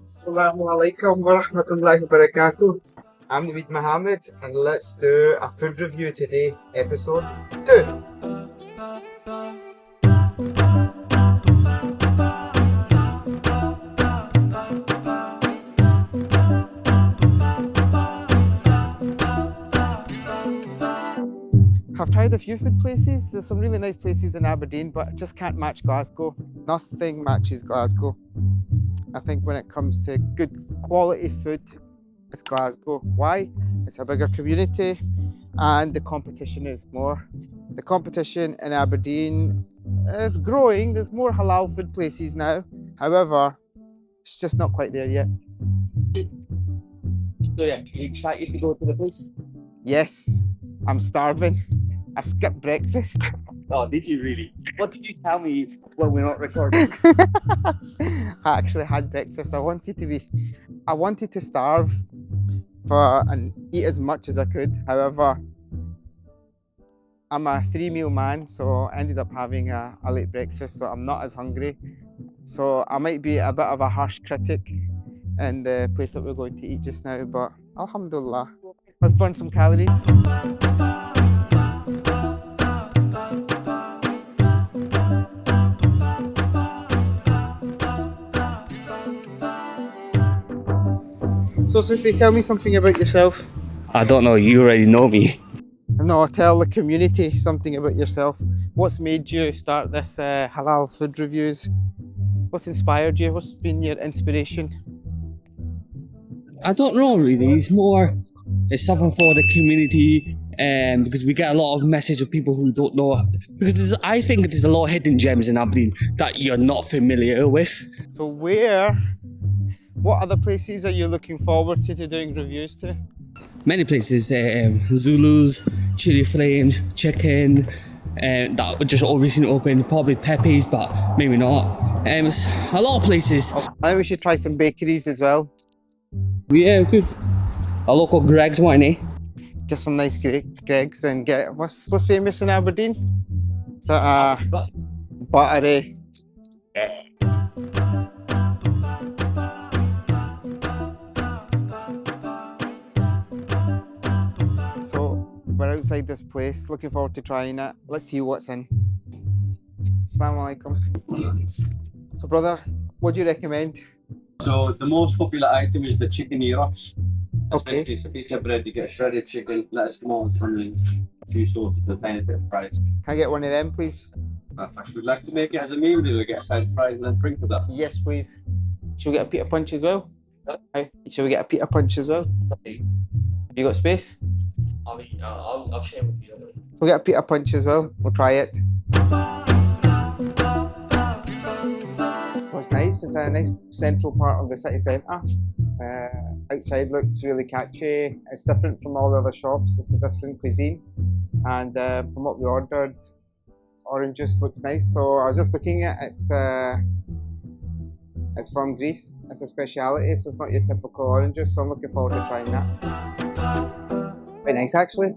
Assalamu alaikum wa rahmatullahi wa barakatuh. I'm Naveed Mohammed, and let's do a food review today, episode 2. I've tried a few food places. There's some really nice places in Aberdeen, but I just can't match Glasgow. Nothing matches Glasgow. I think when it comes to good quality food, it's Glasgow. Why? It's a bigger community and the competition is more. The competition in Aberdeen is growing. There's more halal food places now. However, it's just not quite there yet. So yeah, you excited to go to the place? Yes, I'm starving. I skipped breakfast. Oh, did you really? What did you tell me when we're not recording? I actually had breakfast. I wanted to starve and eat as much as I could. However, I'm a 3-meal man, so I ended up having a late breakfast, so I'm not as hungry. So I might be a bit of a harsh critic in the place that we're going to eat just now, but alhamdulillah, let's burn some calories. So Sufi, tell me something about yourself. I don't know, you already know me. No, tell the community something about yourself. What's made you start this halal food reviews? What's inspired you? What's been your inspiration? I don't know really, it's something for the community, and because we get a lot of messages of people who don't know, because I think there's a lot of hidden gems in Aberdeen that you're not familiar with. So what other places are you looking forward to doing reviews to? Many places, Zulus, Chili Flames, Chicken, that were just recently opened, probably Pepe's, but maybe not. A lot of places. I think we should try some bakeries as well. Yeah, good. A local Greg's one, eh? Get some nice Greg's and get what's famous in Aberdeen? Is that buttery? So we're outside this place, looking forward to trying it. Let's see what's in. Assalamu alaikum. So brother, what do you recommend? So the most popular item is the chicken gyros. Okay. It's a pita bread, you get shredded chicken, lettuce, tomatoes, onions, a few sauces, a tiny bit of fries. Can I get one of them, please? If you'd like to make it as a meal, we'll get a side of fries and then drink with that. Yes, please. Should we get a pita punch as well? Huh? Hi. Should we get a pita punch as well? Okay. You got space? I'll share with you. We'll get a pita punch as well. We'll try it. So it's nice. It's a nice central part of the city centre. Outside looks really catchy. It's different from all the other shops. It's a different cuisine. And from what we ordered, it's orange juice looks nice. So I was just looking at it. It's from Greece. It's a speciality, so it's not your typical orange juice. So I'm looking forward to trying that. Quite nice, actually.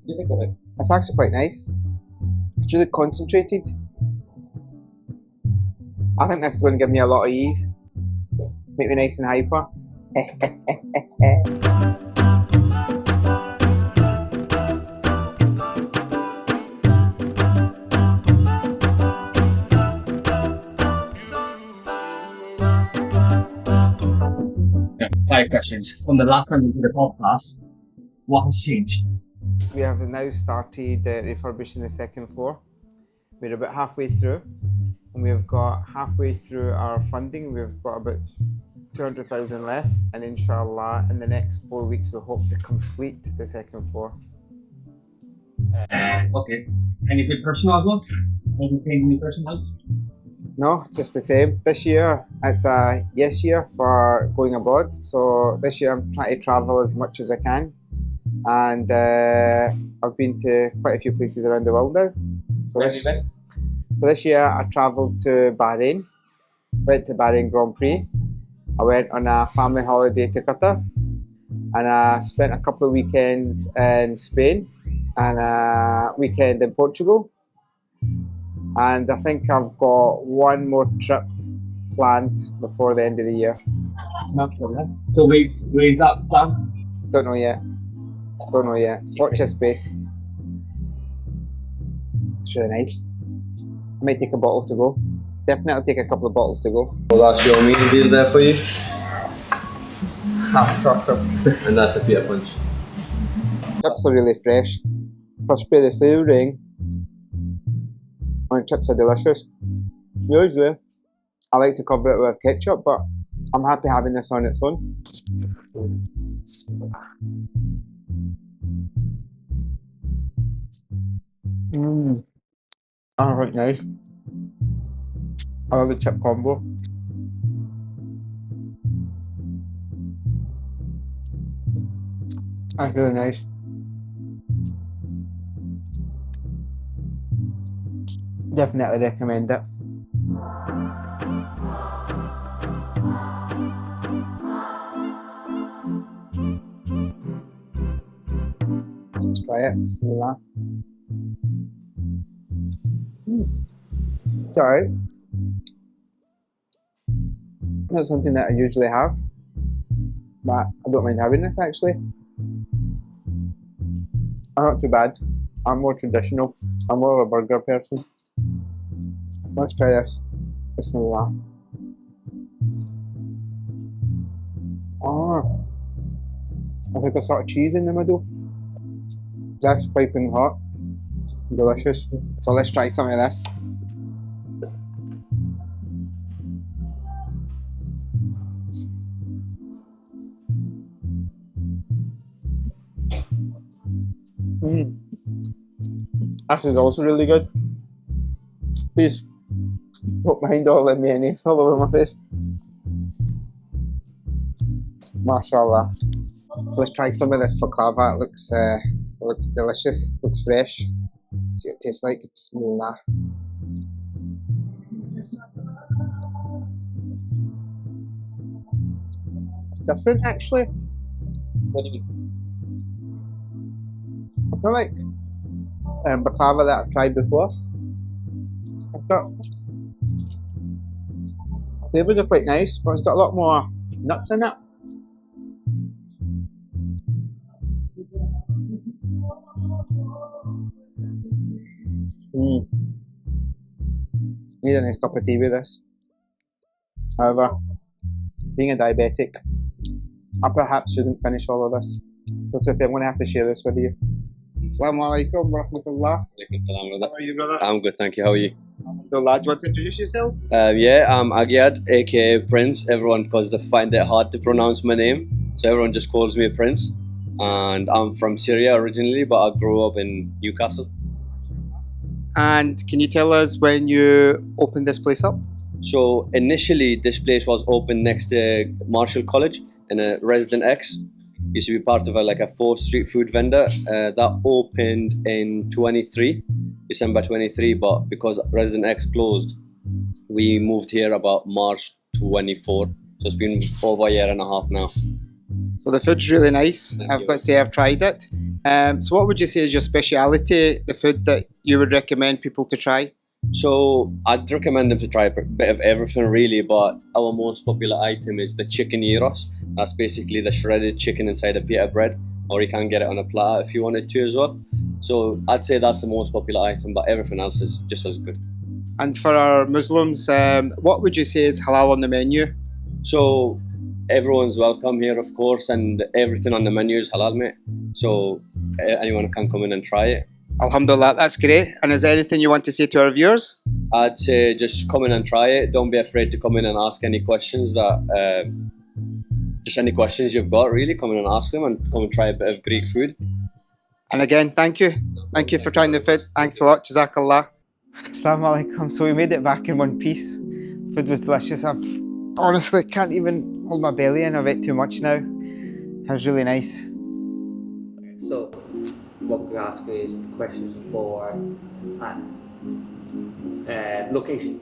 It's actually quite nice. It's really concentrated. I think this is going to give me a lot of ease. Make me nice and hyper. Five questions. From the last time we did the podcast, what has changed? We have now started refurbishing the second floor. We're about halfway through, and we've got halfway through our funding. We've got about 200,000 left, and inshallah in the next 4 weeks we hope to complete the second floor. Okay. Anything personal as well? Anything personal? No, just the same. This year it's a yes year for going abroad, so this year I'm trying to travel as much as I can, and I've been to quite a few places around the world now. So this year I travelled to Bahrain, went to Bahrain Grand Prix. I went on a family holiday to Qatar, and I spent a couple of weekends in Spain and a weekend in Portugal. And I think I've got one more trip planned before the end of the year. So where's that plan? Don't know yet. Don't know yet. Watch this space. It's really nice. I might take a bottle to go. Definitely take a couple of bottles to go. Well, that's your meal deal there for you. That's awesome. And that's a Peter Punch. Chips are really fresh. Plus the flavouring. And chips are delicious. Usually, I like to cover it with ketchup, but I'm happy having this on its own. Oh, right, nice. I love the chip combo. That's really nice. Definitely recommend it. Let's try it. Bismillah. It's alright. Not something that I usually have, but I don't mind having this actually. Not too bad. I'm more traditional. I'm more of a burger person. Let's try this. Bismillah. Oh, I think a sort of cheese in the middle. That's piping hot. Delicious. So let's try some of this. This is also really good. Please don't mind all the mayonnaise all over my face. MashaAllah. So let's try some of this baklava. It looks delicious. Looks fresh. See what it tastes like. Bismillah. It's different actually. What do you mean? I feel like baklava that I've tried before. I've got flavors are quite nice, but it's got a lot more nuts in it. Need a nice cup of tea with this. However, being a diabetic, I perhaps shouldn't finish all of this. So Sophie, I'm going to have to share this with you. Assalamu alaikum wa rahmatullah. How are you, brother? I'm good, thank you. How are you? Alhamdulillah. Do you want to introduce yourself? Yeah, I'm Agyad, aka Prince. Everyone, because they find it hard to pronounce my name, so everyone just calls me Prince. And I'm from Syria originally, but I grew up in Newcastle. And can you tell us when you opened this place up? So initially, this place was open next to Marshall College in a Resident X. Used to be part of a 4th Street food vendor that opened in December 23. But because Resident X closed, we moved here about March 24. So it's been over a year and a half now. So the food's really nice. I've got to say I've tried it. So what would you say is your speciality, the food that you would recommend people to try? So I'd recommend them to try a bit of everything really, but our most popular item is the chicken gyros. That's basically the shredded chicken inside a pita bread, or you can get it on a platter if you wanted to as well. So I'd say that's the most popular item, but everything else is just as good. And for our Muslims, what would you say is halal on the menu? So everyone's welcome here, of course, and everything on the menu is halal, mate. So anyone can come in and try it. Alhamdulillah, that's great. And is there anything you want to say to our viewers? I'd say just come in and try it. Don't be afraid to come in and ask any questions just any questions you've got, really. Come in and ask them and come and try a bit of Greek food. And again, thank you. Thank you for trying the food. Thanks a lot. JazakAllah. Assalamu alaikum. So we made it back in one piece. Food was delicious. I've honestly can't even hold my belly in. I've ate too much now. It was really nice. So, what we ask is questions for location.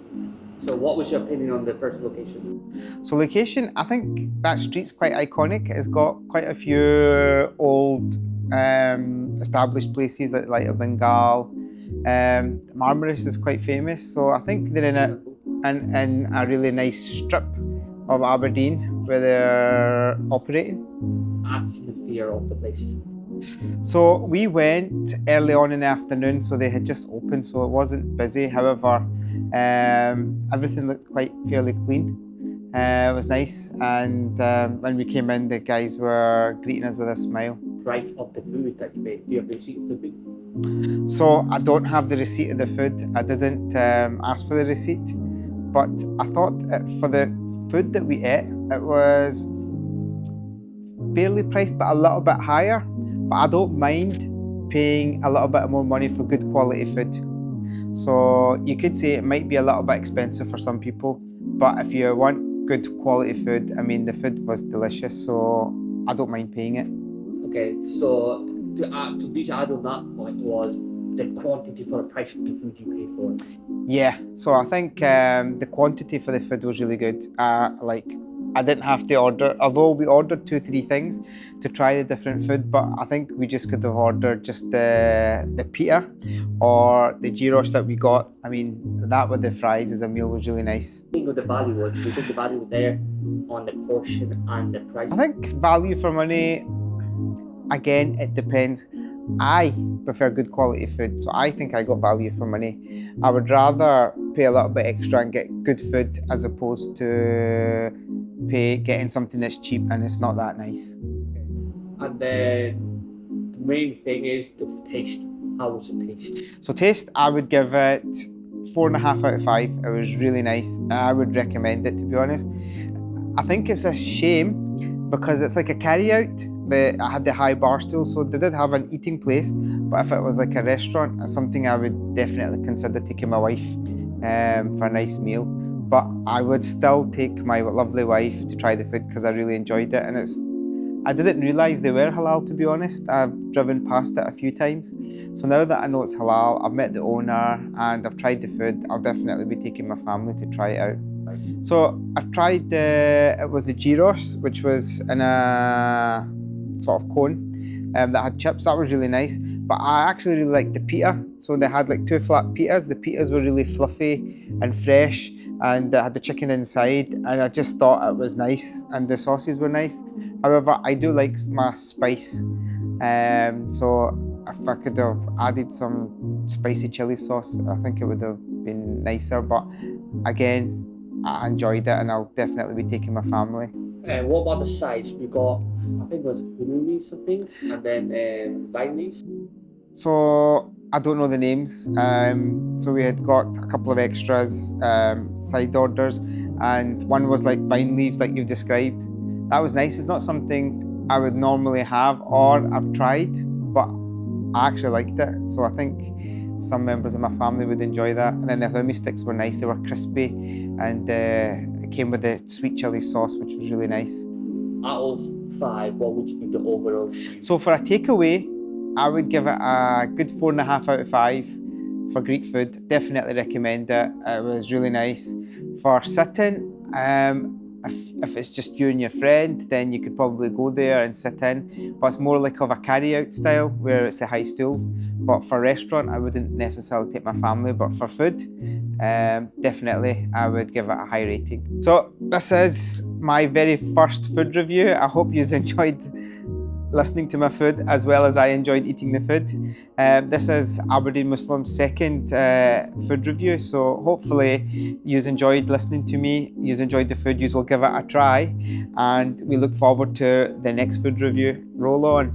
So, what was your opinion on the first location? So location, I think that street's quite iconic. It's got quite a few old established places like Light of Bengal. Marmaris is quite famous. So I think they're in a really nice strip of Aberdeen. where they're operating. Atmosphere of the place. So we went early on in the afternoon, so they had just opened, so it wasn't busy. However, everything looked quite fairly clean. It was nice, and when we came in, the guys were greeting us with a smile. Price of the food that you made. Do you have the receipt of the food? So I don't have the receipt of the food. I didn't ask for the receipt, but I thought for the food that we ate, it was fairly priced, but a little bit higher. But I don't mind paying a little bit more money for good quality food. So you could say it might be a little bit expensive for some people, but if you want good quality food, I mean, the food was delicious, so I don't mind paying it. Okay, so to be add on that point was the quantity for the price of the food you pay for. Yeah, so I think the quantity for the food was really good. I didn't have to order, although we ordered 2-3 things to try the different food, but I think we just could have ordered just the pita or the gyros that we got. I mean, that with the fries as a meal was really nice. I think the value was, you think the value was there on the portion and the price? I think value for money, again, it depends. I prefer good quality food, so I think I got value for money. I would rather pay a little bit extra and get good food as opposed to getting something that's cheap and it's not that nice. And then the main thing is the taste. How was the taste? So taste, I would give it 4.5 out of 5. It was really nice. I would recommend it, to be honest. I think it's a shame because it's like a carry out. I had the high bar stool, so they did have an eating place, but if it was like a restaurant, it's something I would definitely consider taking my wife for a nice meal. But I would still take my lovely wife to try the food because I really enjoyed it, and I didn't realise they were halal, to be honest. I've driven past it a few times, so now that I know it's halal, I've met the owner and I've tried the food, I'll definitely be taking my family to try it out. So I tried it was the gyros, which was in a sort of cone that had chips. That was really nice, but I actually really liked the pita. So they had like 2 flat pitas. The pitas were really fluffy and fresh, and they had the chicken inside, and I just thought it was nice, and the sauces were nice. However, I do like my spice, so if I could have added some spicy chili sauce, I think it would have been nicer. But again, I enjoyed it, and I'll definitely be taking my family. What about the sides? We got, I think it was blue something, and then vine leaves. So I don't know the names. So we had got a couple of extras, side orders, and one was like vine leaves, like you've described. That was nice. It's not something I would normally have or I've tried, but I actually liked it. So I think some members of my family would enjoy that. And then the halloumi sticks were nice. They were crispy, and it came with the sweet chili sauce, which was really nice. Out of 5, what would you give the overall? So for a takeaway, I would give it a good 4.5 out of 5 for Greek food. Definitely recommend it. It was really nice. For sitting, if it's just you and your friend, then you could probably go there and sit in. But it's more like of a carry-out style where it's the high stools. But for restaurant, I wouldn't necessarily take my family. But for food, definitely I would give it a high rating. So this is my very first food review. I hope you've enjoyed listening to my food as well as I enjoyed eating the food. This is Aberdeen Muslims' second food review, so hopefully you've enjoyed listening to me, you've enjoyed the food, you will give it a try, and we look forward to the next food review. Roll on.